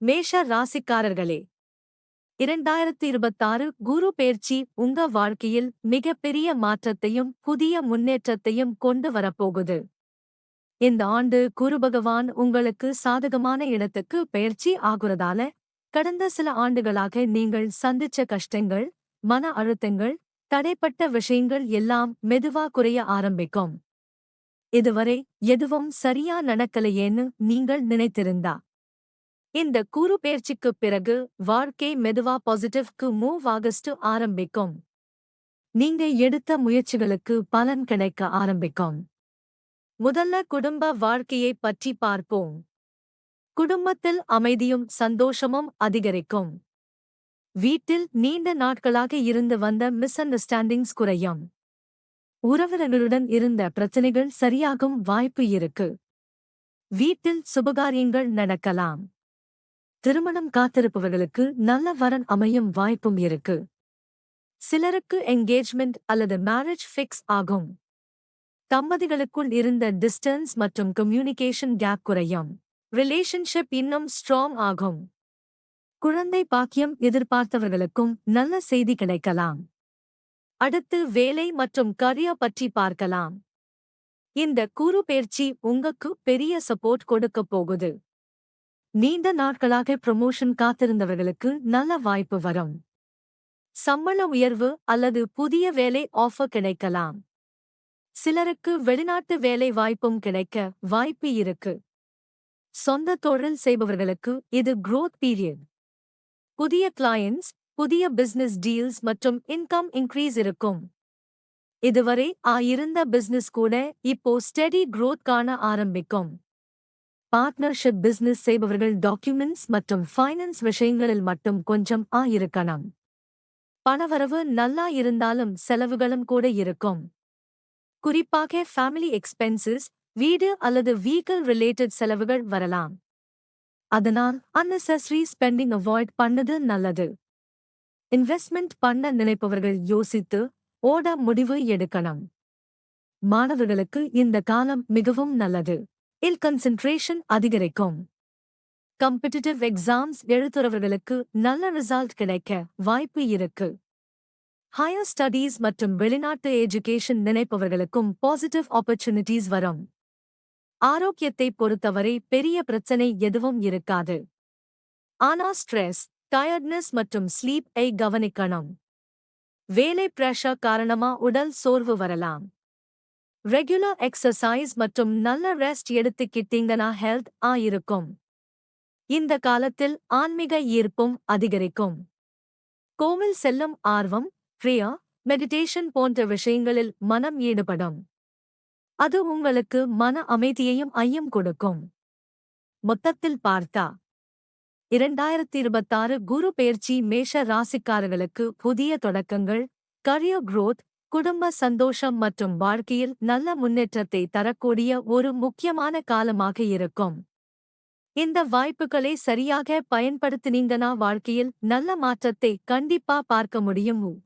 மேஷ ராசிக்காரர்களே, 2026 குரு பெயர்ச்சி உங்க வாழ்க்கையில் மிகப்பெரிய மாற்றத்தையும் புதிய முன்னேற்றத்தையும் கொண்டு வரப்போகுது. இந்த ஆண்டு குரு பகவான் உங்களுக்கு சாதகமான இடத்துக்கு பெயர்ச்சி ஆகுறதால, கடந்த சில ஆண்டுகளாக நீங்கள் சந்திச்ச கஷ்டங்கள், மன அழுத்தங்கள், தடைப்பட்ட விஷயங்கள் எல்லாம் மெதுவா குறைய ஆரம்பிக்கும். இதுவரை எதுவும் சரியா நடக்கலையேன்னு நீங்கள் நினைத்திருந்தா, இந்த குரு பெயர்ச்சிக்குப் பிறகு வாழ்க்கை மெதுவா பாசிட்டிவ்க்கு மூவ் ஆகஸ்ட் ஆரம்பிக்கும். நீங்க எடுத்த முயற்சிகளுக்கு பலன் கிடைக்க ஆரம்பிக்கும். முதல்ல குடும்ப வாழ்க்கையைப் பற்றி பார்ப்போம். குடும்பத்தில் அமைதியும் சந்தோஷமும் அதிகரிக்கும். வீட்டில் நீண்ட நாட்களாக இருந்து வந்த மிஸ் அண்டர்ஸ்டாண்டிங்ஸ் குறையும். உறவினர்களுடன் இருந்த பிரச்சனைகள் சரியாகும் வாய்ப்பு இருக்கு. வீட்டில் சுபகாரியங்கள் நடக்கலாம். திருமணம் காத்திருப்பவர்களுக்கு நல்ல வரன் அமையும் வாய்ப்பும் இருக்கு. சிலருக்கு என்கேஜ்மெண்ட் அல்லது மேரேஜ் ஃபிக்ஸ் ஆகும். தம்பதிகளுக்குள் இருந்த டிஸ்டன்ஸ் மற்றும் கம்யூனிகேஷன் கேப் குறையும். ரிலேஷன்ஷிப் இன்னும் ஸ்ட்ராங் ஆகும். குழந்தை பாக்கியம் எதிர்பார்த்தவர்களுக்கும் நல்ல செய்தி கிடைக்கலாம். அடுத்து வேலை மற்றும் கரியர் பற்றி பார்க்கலாம். இந்த குரு பெயர்ச்சி உங்களுக்கு பெரிய சப்போர்ட் கொடுக்கப் போகுது. நீண்ட நாட்களாக ப்ரமோஷன் காத்திருந்தவர்களுக்கு நல்ல வாய்ப்பு வரும். சம்பள உயர்வு அல்லது புதிய வேலை ஆஃபர் கிடைக்கலாம். சிலருக்கு வெளிநாட்டு வேலை வாய்ப்பும் கிடைக்க வாய்ப்பு இருக்கு. சொந்த தொழில் செய்பவர்களுக்கு இது growth பீரியட். புதிய கிளையண்ட்ஸ், புதிய பிசினஸ் டீல்ஸ் மற்றும் இன்கம் இன்க்ரீஸ் இருக்கும். இதுவரை இருந்த பிசினஸ் கூட இப்போ ஸ்டெடி growth காண ஆரம்பிக்கும். பார்ட்னர்ஷிப் பிசினஸ் செய்பவர்கள் டாக்குமெண்ட்ஸ் மற்றும் ஃபைனான்ஸ் விஷயங்களில் மட்டும் கொஞ்சம் இருக்கணும். பணவரவு நல்லா இருந்தாலும் செலவுகளும் கூட இருக்கும். குறிப்பாக ஃபேமிலி எக்ஸ்பென்சஸ், வீடு அல்லது வீக்கல் ரிலேட்டட் செலவுகள் வரலாம். அதனால் unnecessary ஸ்பெண்டிங் அவாய்ட் பண்ணது நல்லது. இன்வெஸ்ட்மெண்ட் பண்ண நினைப்பவர்கள் யோசித்து ஓட முடிவு எடுக்கணும். மாணவர்களுக்கு இந்த காலம் மிகவும் நல்லது. கான்சென்ட்ரேஷன் அதிகரிக்கும். காம்படிட்டிவ் எக்ஸாம்ஸ் எழுதுறவர்களுக்கு நல்ல ரிசல்ட் கிடைக்க வாய்ப்பு இருக்கு. ஹையர் ஸ்டடீஸ் மற்றும் வெளிநாட்டு எஜுகேஷன் நினைப்பவர்களுக்கும் பாசிட்டிவ் ஆப்பர்ச்சுனிட்டிஸ் வரும். ஆரோக்கியத்தை பொறுத்தவரை பெரிய பிரச்சனை எதுவும் இருக்காது. ஆனா ஸ்ட்ரெஸ், டயர்ட்னஸ் மற்றும் ஸ்லீப் கவனிக்கணும். வேலை பிரஷர் காரணமா உடல் சோர்வு வரலாம். ரெகுலர் எக்ஸசைஸ் மற்றும் நல்ல ரெஸ்ட் எடுத்துக்கிட்டீங்கன்னா ஹெல்த் இருக்கும். இந்த காலத்தில் ஆன்மீக ஈர்ப்பும் அதிகரிக்கும். கோவில் செல்லும் ஆர்வம், பிரேயர், மெடிடேஷன் போன்ற விஷயங்களில் மனம் ஈடுபடும். அது உங்களுக்கு மன அமைதியையும் கொடுக்கும். மொத்தத்தில் பார்த்தா 2026 குரு பெயர்ச்சி மேஷ ராசிக்காரர்களுக்கு புதிய தொடக்கங்கள், கரியர் growth, குடும்ப சந்தோஷம் மற்றும் வாழ்க்கையில் நல்ல முன்னேற்றத்தை தரக்கூடிய ஒரு முக்கியமான காலமாக இருக்கும். இந்த வாய்ப்புகளை சரியாக பயன்படுத்தினீங்கன்னா வாழ்க்கையில் நல்ல மாற்றத்தை கண்டிப்பா பார்க்க முடியும்.